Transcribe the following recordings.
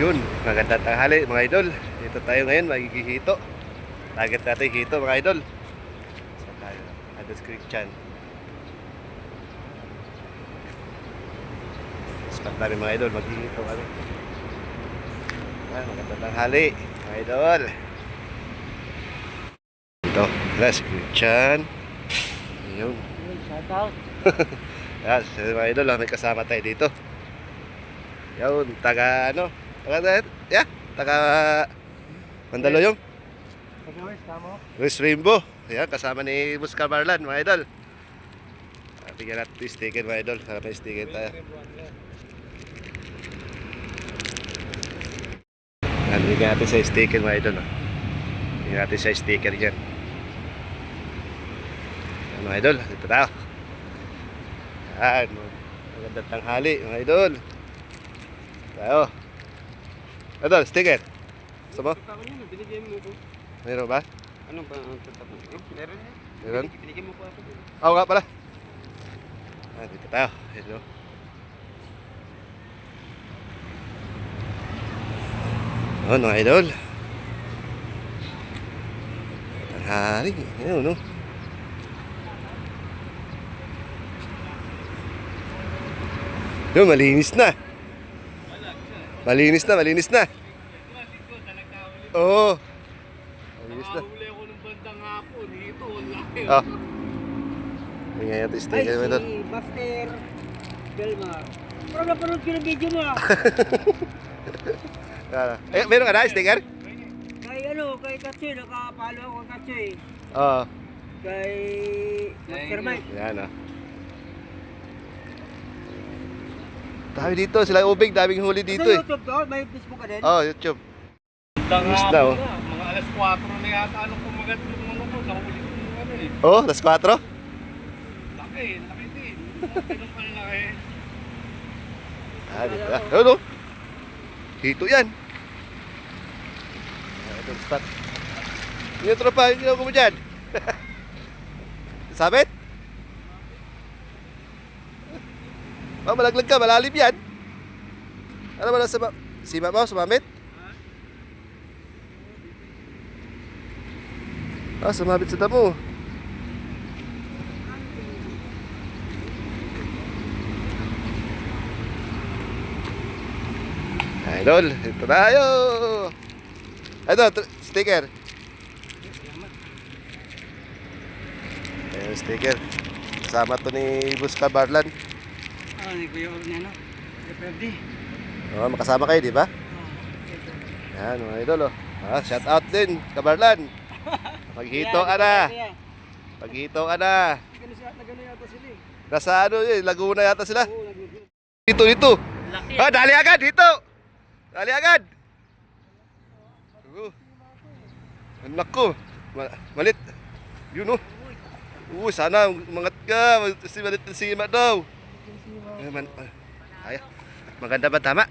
Yun, magandang tanghali mga idol. Dito tayo ngayon, magigihito. Target natin hito mga idol. Saan tayo? Adams Creek Chan. Spot namin mga idol, maghihito kami. Magandang tanghali mga idol. Ito, Adams Creek Chan. Yun. Shout out. Yan, mga idol, may kasama tayo dito. Yun, taga Mandaluyong. West Rainbow. Ayan, kasama ni Buscar Barlan, mga idol. Bigyan natin yung sticker, mga idol. Para may sticker tayo. Ayan, bigyan natin sa sticker, mga idol. Bigyan natin sa sticker dyan. Ayan, mga idol. Dito tayo. Ayan, magandang tanghali, mga idol. Tayo. Idol, sticker. Gusto mo? Binigyan mo ko. Mayroon ba? Ano ba ang tatapos? Meron yan. Meron? Binigyan mo ko ako. Oo nga pala. Dito tayo. Hello. Ano mga idol? Tanghali. Ayun, no? Yun, malinis na. Malinis na, malinis na. Oo. Malinis na. Nakahuli ako ng bandang hapon. Ito, laki. Ah. Tingnan natin yung sticker mo ito. Si Buster Belmar. Pero napanood ko ng video mo ah. Meron ka na sticker? Kay Katsoy, nakapalo ako kay Katsoy. Oo. Kay Master Mike. Yan ah. Dami dito, sila ubig, daming huli dito Sa eh. YouTube to, may Facebook ka din? Oh, YouTube. Bandang Miss hapon na, oh. na. Mga alas 4 na yata. Anong kumagat yung ano ko. Nahuli ko yung ano eh. Oh, las 4? Laki din. Ganun pala laki. Dito ah. Ano? Hito yan. Ito yung spot. Yung tropa, hindi ako mo dyan. Sabit? Oh, malaglag ka, malalim yan. Ano ba nasa sima mo, sumamit? Ah, sumabit sa damo. Idol, ito tayo. Ito, sticker. Ayan, sticker. Kasama to ni Buscar Barlan. Ni Kuya Ornano. FFD. Oh, makasama kayo, di ba? Yan, mga idol, oh. Shout out din, Kabarlan. Paghito ka na. Paghito ka na. Nagano yata sila eh. Nasa ano yun, Laguna yata sila. Oo, nagano. Dito. Laki. Ah, dali agad, dito. Dali agad. Anak ko. Malit. Yun, oh. Sana umangat ka. Si malit na sima daw. Ay, maganda ba tama?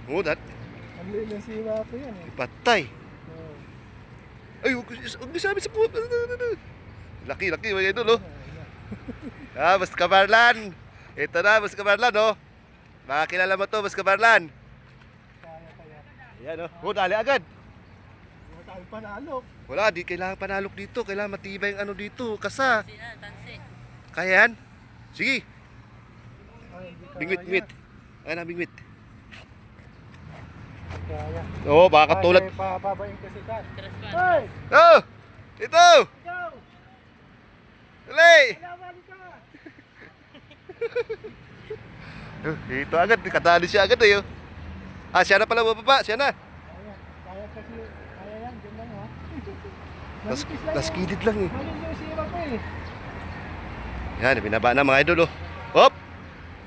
Mudat. Ang lilang sima ko yan eh. Patay. Ay, huwag sabi sa puwet. Laki, mga idol, oh. Buscar Barlan. Ito na, Buscar Barlan, oh. Makakilala mo to, Buscar Barlan. Ayan, oh. Dali agad. Wala tayong panalok. Wala, di kailangan panalok dito. Kailangan matibay ang ano dito. Kasa. Kaya yan? Sige. Bingwit. Ayan na, bingwit. Oo, baka katulad. Papabain kasi ka. Hoy! Oh! Ito! Ikaw! Dali! Pinawali ka! Ito agad, katali siya agad eh. Ah, siya na pala bababa, siya na. Kaya kasi, kaya yan, dyan lang ha. Naskidid lang eh. Malin yung sira ko eh. Yan, binaba na mga idol, oh. Hop!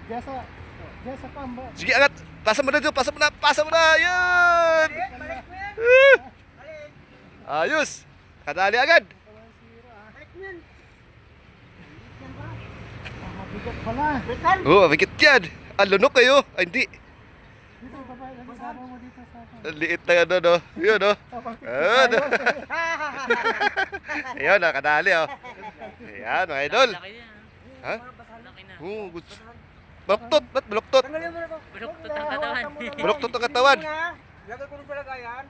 Diyan sa kamba. Sige, angat! Pasa mo na dito, pasa mo na! Yan! Balik mo yan! Ayos! Kadali agad! Balik mo yan! Mabigat pala. Bitan! Oh, abigit yan! Ang lunok kayo! Ay, hindi! Dito, babae, kasama mo dito sa akin. Ang liit na ano, no? Yun, no? Ayun! Ayun, nakadali, oh. Ayan, mga idol! Ha? Oo, gusto. Baluktot, ba't baluktot? Tanggalin mo na ito. Baluktot ang katawan. Baluktot ang katawan. Lagay ko rin sa lagayan.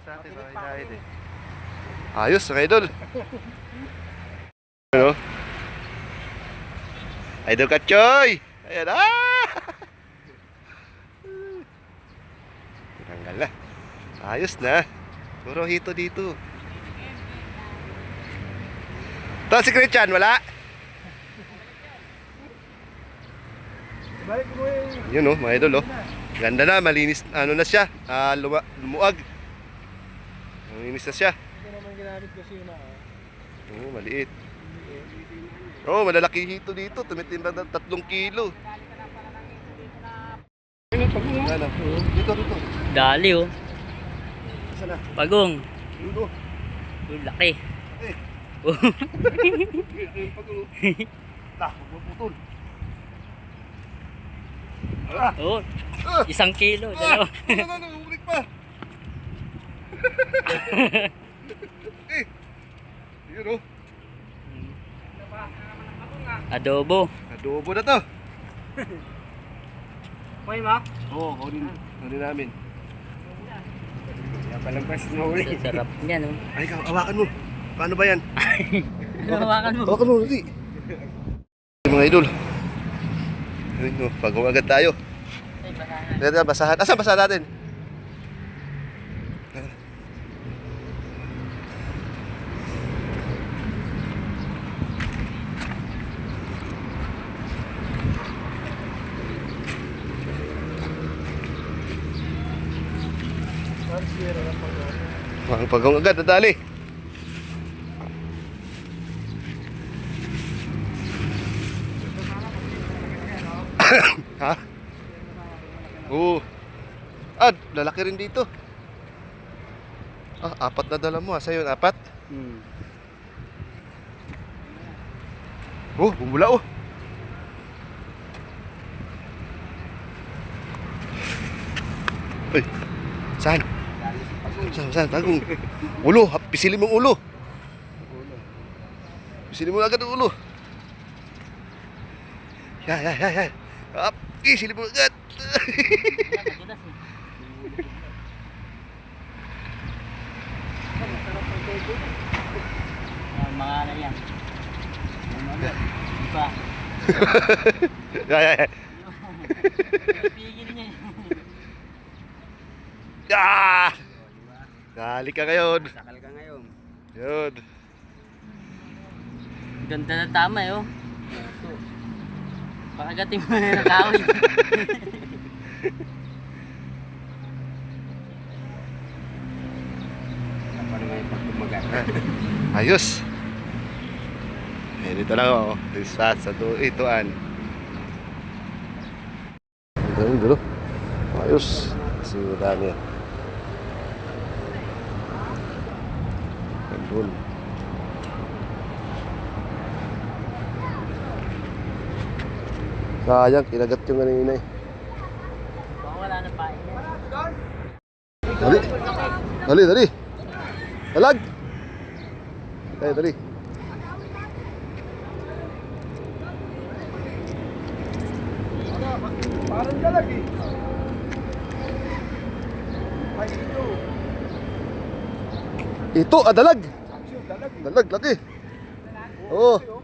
Sa atin, mga inahin eh. Ayos, mga idol. Ano? Idol Katchoy! Ayan, Tinanggal na. Ayos na. Puro hito dito. Ito si Christian, wala? Balik mo eh. Yun oh, mga idol oh. Ganda na, malinis, ano na siya. Lumuag. Malinis na siya. Ito naman ginamit kasi yun Oo, maliit. Oo, malalaki hito dito. Tumitinda ng 3 kilo. Ano? Dito, dito. Dali oh. Saan na? Pagong. Dito. Laki. Eh. Oh. Magpuputol. Oh. 1 kilo. Dalawa. Ulit pa. Eh. Yun oh. Adobo. Adobo na to. May ma? Oo, kunin namin. Kaya palang press na uli. Sarap niyan oh. Ay, ikaw, hawakan mo. Paano ba yan? Hawakan mo. Hawakan mo, Rudy. Mga idol. Ayun, oh, pagawa agad tayo. Kaya basahan. Asan basahan natin? Ang pagawang agad, nadali. Ha? Oo. Lalaki rin dito. 4 na dala mo. Sa'yo, 4? Oh, bumula oh. Uy, saan? Saan? Tagong. Ulo, pisilin mo ang ulo. Pisilin mo agad ang ulo. Yan. Pisilin mo agad. Mga ano yan. Iba. Yan. Pigil niya. Dali ka ngayon. Sakal ka ngayon. Yun. Ganda na tama eh oh. Pakagating mo na ng kahoy. Apa naman yung pagkumagat. Ayos. Dito lang ako. Sa ituan. Ang dulo. Ayos. Sira niya. Andun. Sayang, kinagat yung kanina eh. Baka wala na pa Dali. Dali. Dalag. Dali. Parang dalag eh. Ay, ito. Ito, dalag. Action, dalag eh. Dalag, laki. Oo. Okay,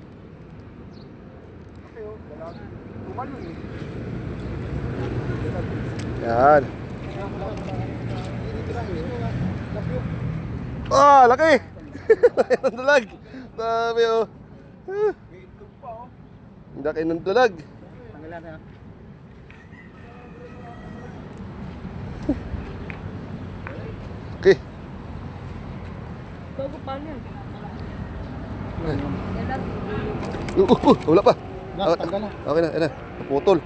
dalag. Tumalun eh. Yan. Laki. Ang dalag. Dami oh. May itlog pa oh. Ang laki ng dalag. Tanggal natin ah. Okay. Bago paano yan? Wala pa. Tanggal na. Okay na, na. Naputol.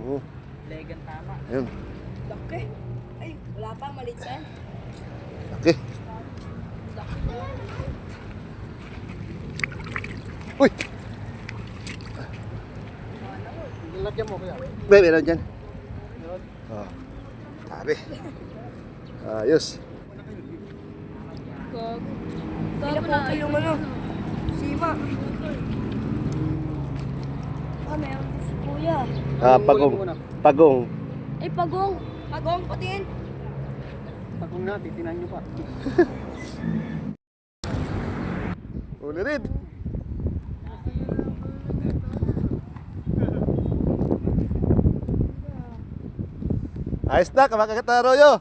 Oo. Legan tama. Ayun. Laki. Ay, wala pa, maliit pa yan. Laki. Uy! Nilagyan mo kaya. Meron dyan. Sabi. Ayos. Kaya po kayong ano, sima. Ah, meron. kuya. Pagong. Pagong. Ay, pagong. Pagong, patingin. Pagong na, titinan nyo pa. Uli rin. Ayos na, kamakagat na Royo.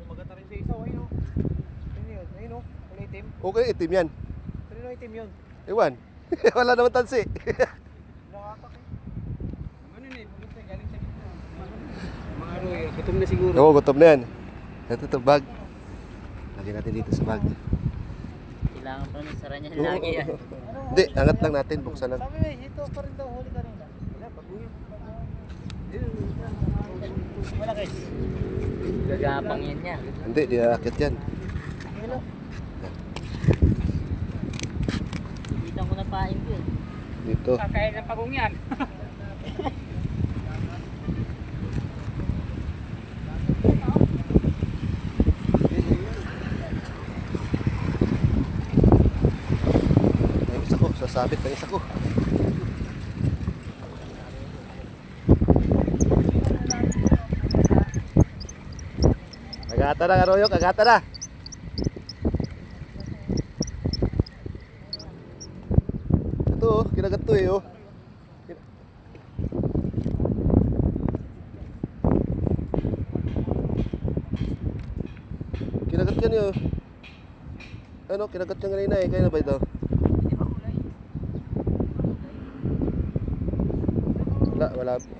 Maganda rin sa isaw, ayun o. Ayun yun, ayun o. Kulay itim. Okay, itim yan. Kulay na itim yun. Iwan. Wala naman tansi. Nakatak eh. Ganun eh, pumunta galing sa gitna. Mga ano eh, gutom na siguro. Oo, gutom na yan. Ito bag. Lagyan natin dito sa bag. Kailangan pa naman sara niya lagi yan. Hindi, angat lang natin, buksan lang. Sabi eh, ito pa rin daw huli kanina. Wala, pag-uwi. Malaki. Gagapang yan niya. Hindi, di aakit yan. Hello. Kita ko na pain ko eh. Dito. Kakain ng pagong yan. Ang isa ko, sasabit ng isa ko. Kagata na, Karoyo, kagata na. Ito oh, kinagat to eh oh. Kinagat yan eh oh. Ano, kinagat yan kanina eh, kaya na ba ito? Wala po.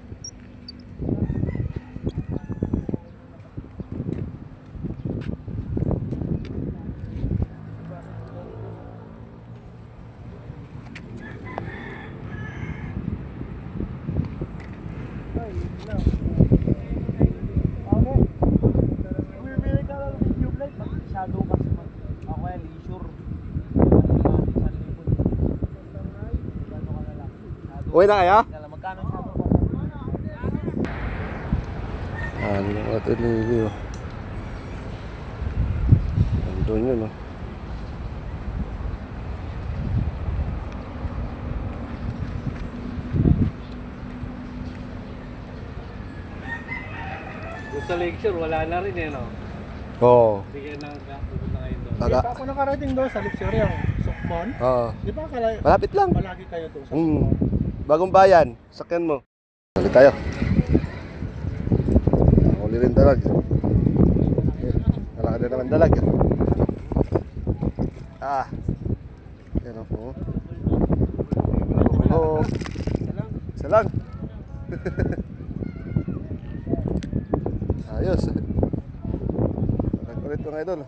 Shadow kasi ako ay leisure. Uwi na kayo? Magkano shadow ko? Ano nga ito nili oh. Andun yun oh. Yung sa lecture, wala na rin eh, no? Oo. Bigyan ng pupunta kayo doon. Di ba ako nakarating doon sa Luxury, yung Sukmon? Oo. Di ba Malapit lang. palagi kayo doon sa Hmm. Sukmon? Bagong bayan, sakyan mo. Balik tayo. Huli rin dalag. Malaki na naman dalag. Ah. Yan ako. Oo. Isa lang. Ayos. Nagkulit mga idol.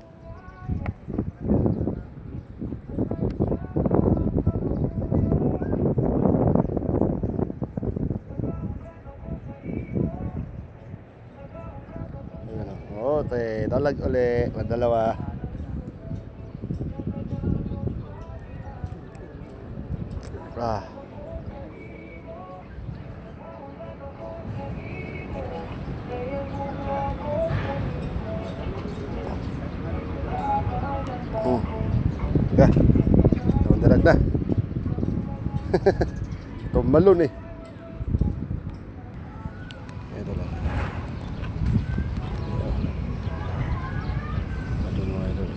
Oh, te, dalag uli, madalawa. Ah. Ya. Dalag na. Tumalon eh. Ito lang. Adun mga idol.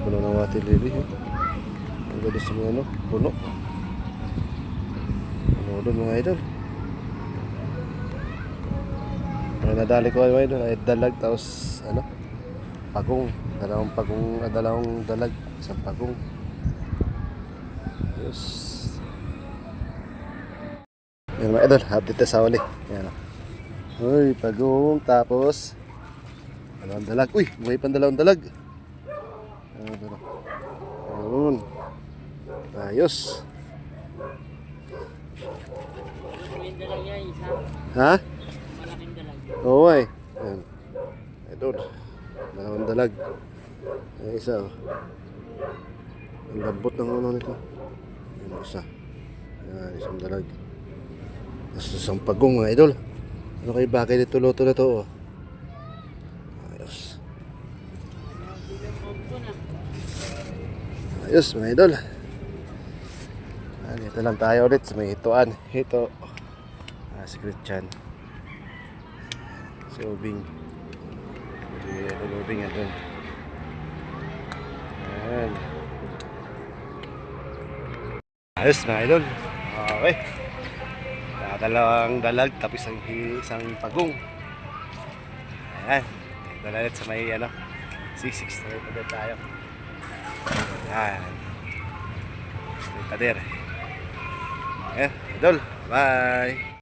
Puno ng wati lili. Ang ganda sa mga ano, puno. Puno doon mga idol. Ay, nadali ko mga idol, ay dalag tapos ano, pagong. Dalawang pagong, dalawang dalag, isang pagong. Yes. Yan mga idol, update na sa uli. Yan. Uy, pagong, tapos dalawang dalag. Uy, may pang dalawang dalag. Ayun. Ayos. Malaking dalag yan, isa. Ha? Malaking dalag. Oo ay. Ayan. Idol. Dalawang dalag. Ayan isa oh. Ang lambot ng ulo nito. Ayan isa. Ayan isang dalag. Tapos isang pagong mga idol. Ano kayo bagay dito luto na to oh. Ayos. Ayos mga idol. Dito lang tayo ulit sa may ituan. Ito. Si Christian. Si Ubing. Si Ubing yan dun. Ayan. Ayos mga idol. Okay. Dalawang dalag tapos isang pagong. Ayan. Dito na ulit sa may ano. 6-6 na ito tayo. Ayan. Pader. Idol. Bye.